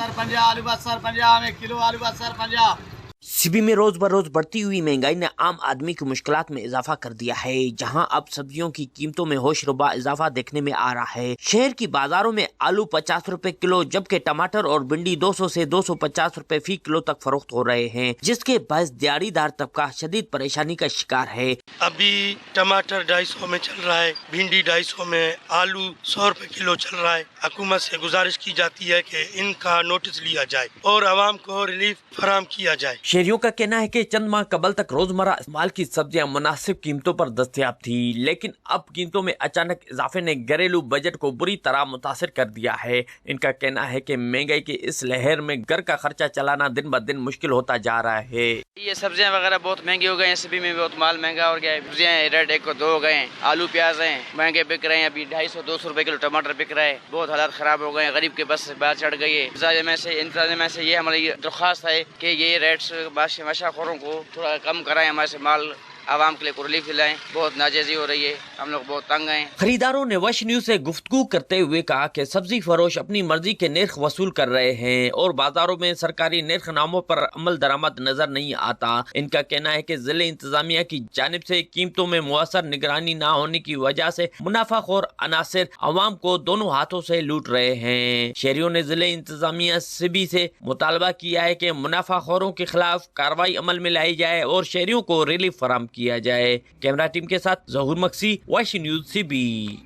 बसर 50, आलू बसर 50 में किलो, आलू बसर 50। सिबी में रोज बरोज बढ़ती हुई महंगाई ने आम आदमी की मुश्किलात में इजाफा कर दिया है, जहां अब सब्जियों की कीमतों में होशरुबा इजाफा देखने में आ रहा है। शहर की बाजारों में आलू 50 रुपए किलो, जबकि टमाटर और भिंडी 200 से 250 रुपए फी किलो तक फरोख्त हो रहे हैं, जिसके बायस दिहाड़ीदार तबका शदीद परेशानी का शिकार है। अभी टमाटर 250 में चल रहा है, भिंडी 250 में, आलू 100 रुपए किलो चल रहा है। हुकूमत से गुजारिश की जाती है कि इनका नोटिस लिया जाए और आवाम को रिलीफ फराहम किया जाए। शहरियों का कहना है कि चंद माह कबल तक रोजमर्रा इस्तेमाल की सब्जियां मुनासिब कीमतों पर दस्तयाब थी, लेकिन अब कीमतों में अचानक इजाफे ने घरेलू बजट को बुरी तरह मुतासिर कर दिया है। इनका कहना है कि महंगाई की इस लहर में घर का खर्चा चलाना दिन ब दिन मुश्किल होता जा रहा है। ये सब्जियां वगैरह बहुत महंगी हो गई हैं, सभी में बहुत माल महंगा हो गया है। सब्जियां रेट 1 को 2 हो गए हैं, आलू प्याज हैं महंगे बिक रहे हैं। अभी 250-200 रुपए किलो टमाटर बिक रहा है। बहुत हालात खराब हो गए हैं, गरीब के बस बात चढ़ गई है। इंतजाम में से ये हमारी दरख्वास्त है कि ये रेट्स माशाखोरों को थोड़ा कम कराएं, हमारे से माल आवाम के लिए रिलीफ दिलाएं। बहुत नाजायजी हो रही है, हम लोग बहुत तंग हैं। खरीदारों ने वश न्यूज से गुफ्तगू करते हुए कहा कि सब्जी फरोश अपनी मर्जी के निर्ख वसूल कर रहे हैं और बाजारों में सरकारी निर्ख नामों पर अमल दरामद नजर नहीं आता। इनका कहना है कि जिले इंतजामिया की जानिब से कीमतों में मुअस्सर निगरानी न होने की वजह से मुनाफाखोर अनासिर अवाम को दोनों हाथों से लूट रहे हैं। शहरियों ने जिले इंतजामिया सिबी से मुतालबा किया है कि मुनाफाखोरों के खिलाफ कार्रवाई अमल में लाई जाए और शहरियों को रिलीफ फराहम किया जाए। कैमरा टीम के साथ जहूर मक्सी, वाशी न्यूज सिबी।